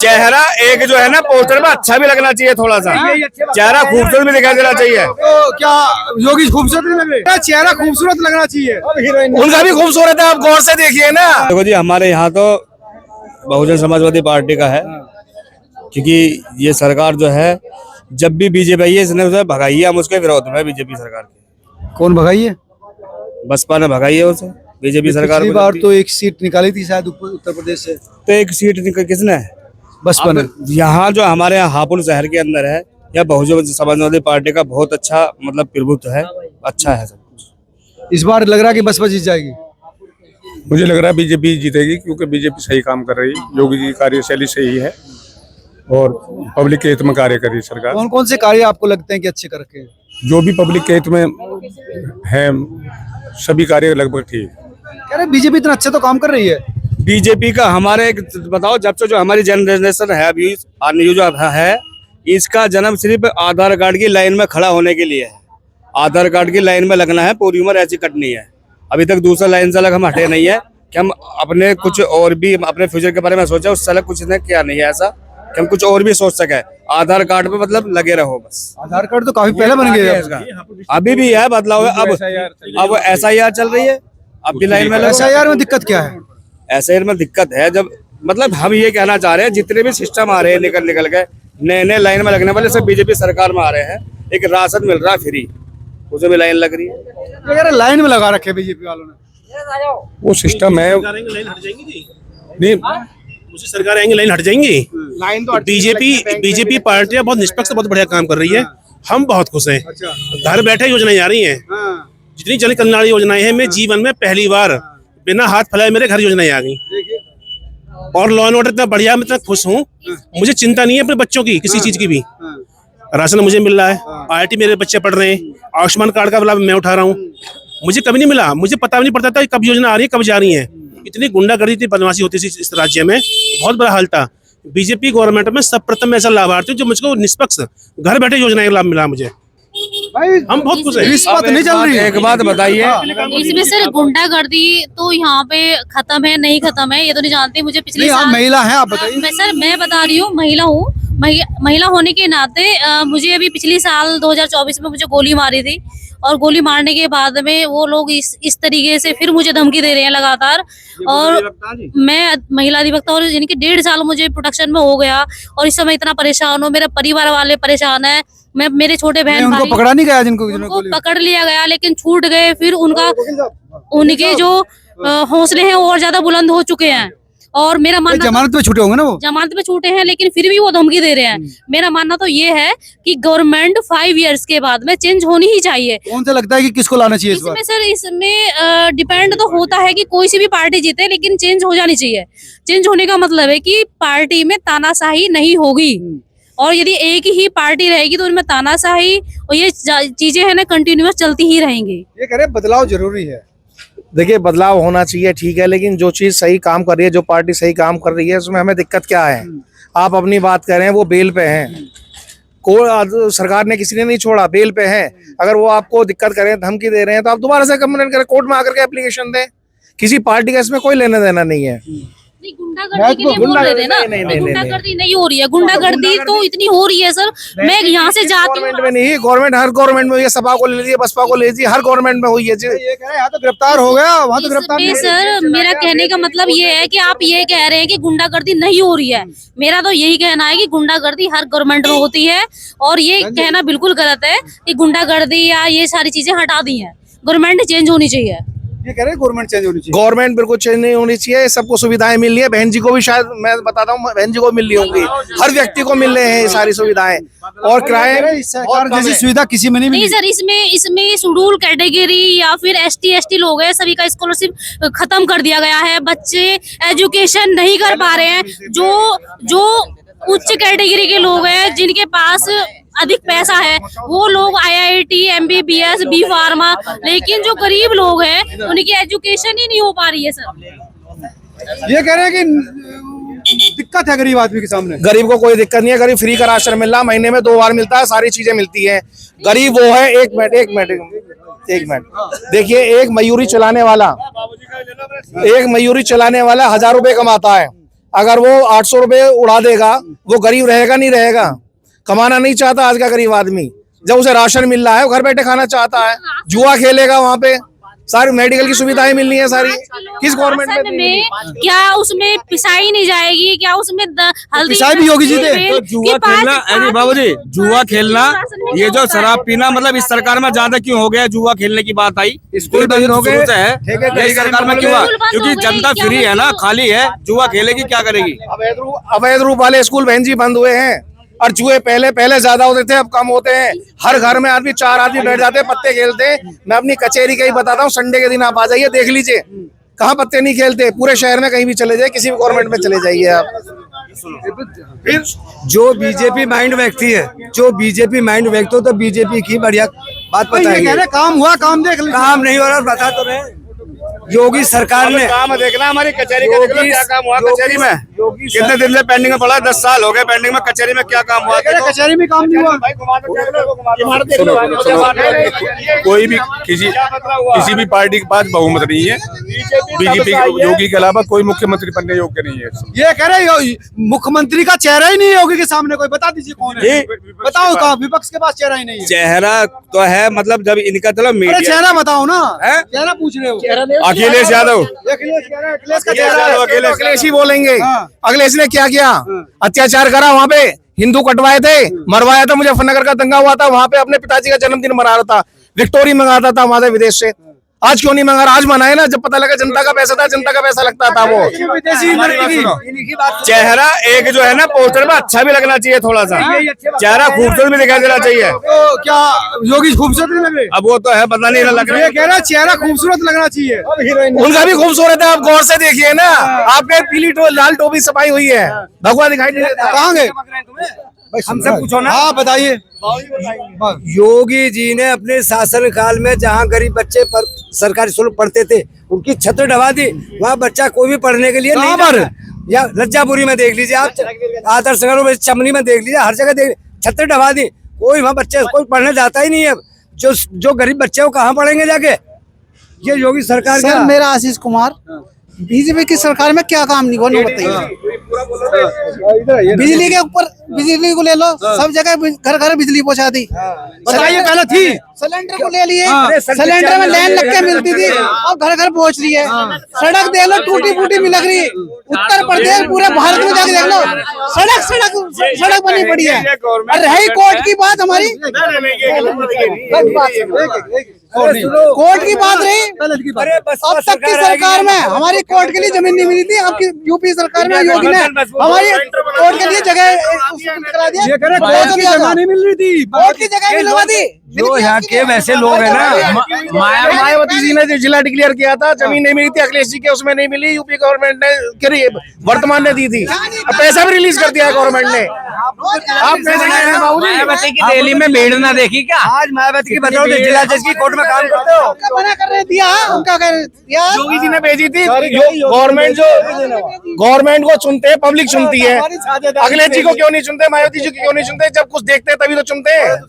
चेहरा एक जो है ना पोस्टर में अच्छा भी लगना चाहिए, थोड़ा सा चेहरा खूबसूरत भी दिखाई देना चाहिए। तो क्या योगी खूबसूरत नहीं लग रहे? चेहरा खूबसूरत लगना चाहिए। उनका भी खूबसूरत है, आप गौर से देखिए ना। देखो जी, हमारे यहाँ तो बहुजन समाजवादी पार्टी का है, क्योंकि ये सरकार जो है जब भी बीजेपी आई है इसने उसे भगाई है। हम उसके विरोध में बीजेपी सरकार के। कौन भगाई है? बसपा ने भगाई है उसे, बीजेपी सरकार पिछली को। बार तो एक सीट निकाली थी शायद उत्तर प्रदेश से। तो एक सीट किसने? बसपा ने। यहाँ जो हमारे यहाँ हापुड़ शहर के अंदर है, यह बहुजन समाजवादी पार्टी का बहुत अच्छा मतलब प्रभुत्व है, अच्छा है सब कुछ। इस बार लग रहा है कि बसपा जीत जाएगी। मुझे लग रहा है बीजेपी जीतेगी, क्योंकि बीजेपी सही काम कर रही है, योगी जी की कार्यशैली सही है और पब्लिक के हित में कार्य कर रही है सरकार। कौन कौन से कार्य आपको लगते हैं कि अच्छे कर रखे हैं? जो भी पब्लिक के हित में है सभी कार्य लगभग ठीक। कह रहे बीजेपी इतना अच्छा तो काम कर रही है। बीजेपी का हमारे बताओ, जब से जो हमारी जनरेशन है अभी ये जो है, इसका जन्म सिर्फ आधार कार्ड की लाइन में खड़ा होने के लिए है। आधार कार्ड की लाइन में लगना है, पूरी उम्र ऐसी कटनी है। अभी तक दूसरा लाइन से अलग हम हटे नहीं है कि हम अपने कुछ और भी अपने फ्यूचर के बारे में सोचा, उससे अलग कुछ ने किया नहीं है ऐसा कि हम कुछ और भी सोच सके। आधार कार्ड पे मतलब लगे रहो बस। आधार कार्ड तो काफी पहले बन गया इसका अभी भी है, बदलाव है। अब SIR चल रही है, अब भी लाइन में SIR में दिक्कत क्या है? SIR में दिक्कत है, जब मतलब हम ये कहना चाह रहे हैं जितने भी सिस्टम आ रहे हैं निकल के नए लाइन में लगने वाले सब बीजेपी सरकार में आ रहे हैं। एक राशन मिल रहा है फ्री, उसे भी लाइन लग रही है। लाइन में लगा रखे बीजेपी वालों ने। वो सिस्टम है। लाइन हट जाएंगी नहीं, दूसरी सरकार आएंगे लाइन हट जाएंगी। लाइन तो बीजेपी पार्टियां बहुत निष्पक्ष बहुत बढ़िया काम कर रही है। हम बहुत खुश हैं। घर बैठे योजनाएं आ रही हैं, जितनी जन कल्याण योजनाएं हैं, मैं जीवन में पहली बार बिना हाथ फैलाए मेरे घर योजनाएं आ गई। और लॉ एंड ऑर्डर इतना बढ़िया, मैं इतना खुश हूँ। मुझे चिंता नहीं है अपने बच्चों की, किसी चीज की भी। राशन मुझे मिल रहा है, IIT मेरे बच्चे पढ़ रहे हैं, आयुष्मान कार्ड का लाभ मैं उठा रहा हूँ। मुझे कभी नहीं मिला, मुझे पता भी नहीं पड़ता था कब योजना आ रही है कब जा रही है। इतनी गुंडागर्दी इतनी बदमाशी होती थी इस राज्य में, बहुत बड़ा हाल था। बीजेपी गवर्नमेंट में सर्वप्रथम ऐसा लाभार्थी जो मुझको निष्पक्ष घर बैठे योजनाएं लाभ मिला मुझे। हम बहुत खुश हैं। नहीं चल रही है। एक बात बताइए, इसमें सर गुंडागर्दी तो यहाँ पे खत्म है नहीं खत्म है ये तो नहीं जानते। मुझे पिछले साल महिला है, आप बताइए। मैं बता रही हूँ, महिला हूँ। महिला होने के नाते मुझे अभी पिछले साल 2024 में मुझे गोली मारी थी, और गोली मारने के बाद में वो लोग इस तरीके से फिर मुझे धमकी दे रहे हैं लगातार। और मैं महिला अधिवक्ता और यानी कि 1.5 साल मुझे प्रोटेक्शन में हो गया, और इस समय इतना परेशान हूँ, मेरे परिवार वाले परेशान है। मैं मेरे छोटे बहन भाई पकड़ा नहीं गया, जिनको पकड़ लिया गया लेकिन छूट गए। फिर उनके जो हौसले हैं और ज्यादा बुलंद हो चुके हैं। और मेरा मानना, जमानत पे छूटे होंगे ना, वो जमानत पे छूटे हैं लेकिन फिर भी वो धमकी दे रहे हैं। मेरा मानना तो ये है कि गवर्नमेंट 5 इयर्स के बाद में चेंज होनी ही चाहिए। कौन सा लगता है कि किसको लाना चाहिए इस बार? इसमें सर इसमें डिपेंड तो होता है कि कोई सी भी पार्टी जीते, लेकिन चेंज हो जानी चाहिए। चेंज होने का मतलब है कि पार्टी में तानाशाही नहीं होगी, और यदि एक ही पार्टी रहेगी तो उनमें तानाशाही और ये चीजें है ना कंटिन्यूअस चलती ही रहेंगी। ये कह रहे बदलाव जरूरी है। देखिए, बदलाव होना चाहिए, ठीक है, लेकिन जो चीज सही काम कर रही है, जो पार्टी सही काम कर रही है, उसमें हमें दिक्कत क्या है? आप अपनी बात कर रहे हैं, वो बेल पे हैं, को सरकार ने किसी ने नहीं छोड़ा, बेल पे हैं। अगर वो आपको दिक्कत करें, धमकी दे रहे हैं, तो आप दोबारा से कंप्लेंट करें, कोर्ट में आकर के एप्लीकेशन दें। किसी पार्टी का इसमें कोई लेना देना नहीं है। नहीं, गुंडागर्दी के लिए बोल रहे थे ना, गुंडागर्दी नहीं हो रही है। गुंडागर्दी तो इतनी हो रही है सर, मैं यहाँ से जाती हूँ। गवर्नमेंट में नहीं, गवर्नमेंट हर गवर्नमेंट में हुई है। सपा को ले लीजिए, बसपा को ले लीजिए, हर गवर्नमेंट में हुई है। यहाँ तो गिरफ्तार हो गया, वहाँ तो गिरफ्तार नहीं। सर मेरा कहने का मतलब ये है कि आप ये कह रहे हैं कि गुंडागर्दी नहीं हो रही है। मेरा तो यही कहना है कि गुंडागर्दी हर गवर्नमेंट में होती है, और ये कहना बिल्कुल गलत है कि गुंडागर्दी या ये सारी चीजें हटा दी है। गवर्नमेंट चेंज होनी चाहिए। ये कह रहे हैं गवर्नमेंट चेंज होनी चाहिए। गवर्नमेंट बिल्कुल चेंज नहीं होनी चाहिए। सबको सुविधाएं मिल रही है, बहन जी को भी शायद मैं बताता हूँ, बहन जी को मिल रही होंगी, हर व्यक्ति को मिल रहे हैं ये सारी सुविधाएं। और किराए जैसी सुविधा किसी में नहीं सर, इसमें शेड्यूल कैटेगरी या फिर ST लोग हैं, सभी का स्कॉलरशिप खत्म कर दिया गया है। बच्चे एजुकेशन नहीं कर पा रहे हैं। जो उच्च कैटेगरी के लोग हैं, जिनके पास अधिक पैसा है, वो लोग IIT, MBBS, B फार्मा, लेकिन जो गरीब लोग हैं उनकी एजुकेशन ही नहीं हो पा रही है सर। ये कह रहे हैं कि दिक्कत है गरीब आदमी के सामने। गरीब को कोई दिक्कत नहीं है, गरीब फ्री का राशन मिल रहा, महीने में 2 बार मिलता है, सारी चीजें मिलती है। गरीब वो है, एक मिनट देखिए, एक मयूरी चलाने वाला 1000 रुपए कमाता है, अगर वो 800 रुपए उड़ा देगा, वो गरीब रहेगा नहीं रहेगा? कमाना नहीं चाहता आज का गरीब आदमी। जब उसे राशन मिल रहा है वो घर बैठे खाना चाहता है, जुआ खेलेगा, वहां पे सारी मेडिकल की सुविधाएं मिलनी है सारी। किस गवर्नमेंट में क्या उसमें पिसाई नहीं जाएगी? क्या उसमें हल्दी पिसाई भी योगी जी थे। तो जुआ खेलना, अरे बाबू जी, जुआ खेलना, ये जो शराब पीना, मतलब इस सरकार में ज्यादा क्यों हो गया? जुआ खेलने की बात आई, स्कूल बंद हो गए है, यही सरकार में क्यों हुआ? क्योंकि जनता फ्री है ना, खाली है, जुआ खेलेगी क्या करेगी? अवैध रूप वाले स्कूल बहन जी बंद हुए हैं, और जुए पहले ज्यादा होते थे, अब कम होते हैं। हर घर में आदमी 4 आदमी बैठ जाते हैं, पत्ते खेलते हैं। मैं अपनी कचेरी का ही बताता हूँ, संडे के दिन आप आ जाइए, देख लीजिए कहाँ पत्ते नहीं खेलते। पूरे शहर में कहीं भी चले जाइए, किसी भी गवर्नमेंट में चले जाइए आप। फिर जो बीजेपी माइंड व्यक्ति है, जो बीजेपी माइंड व्यक्ति हो, तो बीजेपी की बढ़िया बात बताएंगे। काम हुआ, काम देख लीजिए। काम नहीं हो रहा, बता तो रहे। योगी सरकार ने काम देखना, हमारी कचहरी का देख लो, क्या काम हुआ कचहरी में? कितने दिन से पेंडिंग में पड़ा? 10 साल हो गए पेंडिंग में, कचहरी में क्या काम हुआ? कचहरी में काम नहीं हुआ। कोई भी किसी भी पार्टी के पास बहुमत नहीं है। बीजेपी योगी के अलावा कोई मुख्यमंत्री बनने योग्य नहीं है। ये कह रहे मुख्यमंत्री का चेहरा ही नहीं है योगी के सामने, कोई बता दीजिए कौन है? बताओ, कहाँ विपक्ष के पास चेहरा ही नहीं है। चेहरा तो है, मतलब जब इनका चलो अरे मीडिया, चेहरा बताओ ना, चेहरा पूछ रहे हो। अखिलेश यादव, अखिलेश का चेहरा, अखिलेश ही बोलेंगे। अखिलेश ने क्या किया? अत्याचार करा, वहाँ पे हिंदू कटवाए थे, मरवाया था। मुजफ्फरनगर का दंगा हुआ था, वहाँ पे अपने पिताजी का जन्मदिन मना रहा था, विक्टोरी मंगाता था वहां से विदेश से। आज क्यों नहीं मंगा रहा? आज मनाए ना, जब पता लगा जनता का पैसा था, जनता का पैसा लगता था। वो चेहरा एक जो है ना, पोस्टर में अच्छा भी लगना चाहिए, थोड़ा सा चेहरा खूबसूरत भी दिखाई देना चाहिए। तो क्या योगी खूबसूरत नहीं लगे? अब वो तो है, पता नहीं लग रहा ये कह रहा चेहरा खूबसूरत लगना चाहिए। उनका भी खूबसूरत है, आप गौर से देखिए ना। आपने पीली लाल टोपी छपाई हुई है, भगवा दिखाई दे रहा है। कहाँ गए? हमसे पूछो ना। हाँ बताइए। योगी जी ने अपने शासन काल में जहाँ गरीब बच्चे पर सरकारी स्कूल पढ़ते थे, उनकी छत ढवा दी। वहाँ बच्चा कोई भी पढ़ने के लिए नहीं जाता। या लज्जापुरी में देख लीजिए आप, आदर्श नगर में, चमनी में देख लीजिए, हर जगह देख, छत ढवा दी। कोई वहाँ बच्चे कोई पढ़ने जाता ही नहीं है। जो गरीब बच्चे वो कहाँ पढ़ेंगे जाके? ये योगी सरकार का। मेरा आशीष कुमार, बीजेपी की सरकार में क्या काम नहीं हुआ बताइए। बिजली के ऊपर, बिजली को ले लो, सब जगह घर घर बिजली पहुंचा दी। बताइए, पहले थी सिलेंडर को ले लिए, सिलेंडर में लाइन लग के मिलती थी, और घर घर पहुंच रही है। सड़क देख लो, टूटी फूटी भी लग रही है। उत्तर प्रदेश, पूरे भारत में जाके देख लो, सड़क बनी पड़ी है। और रही कोर्ट की बात, हमारी कोर्ट की बात रही, अब तक की सरकार में हमारी कोर्ट के लिए जमीन नहीं मिली थी। आपकी यूपी सरकार में योगी ने हमारी कोर्ट के लिए जगह करा दिया। जगह नहीं मिल रही थी, कोर्ट की जगह मिलवा दी। जो यहाँ के वैसे लोग हैं ना, मायावती जी ने जो जिला डिक्लेयर किया था, जमीन नहीं मिली थी अखिलेश जी के, उसमें नहीं मिली। यूपी गवर्नमेंट ने, वर्तमान ने दी थी, पैसा भी रिलीज कर दिया गवर्नमेंट ने। आप मायावती की दिल्ली में भीड़ ना देखी क्या? आज मायावती की बताओ, जिला जज की कोर्ट में काम करते हो। मना कर रहे दिया, उनका दिया। योगी जी ने भेजी थी। गवर्नमेंट को चुनते हैं, पब्लिक चुनती है। अखिलेश जी को क्यों नहीं चुनते? मायावती जी को क्यों नहीं चुनते? जब कुछ देखते हैं तभी तो चुनते हैं।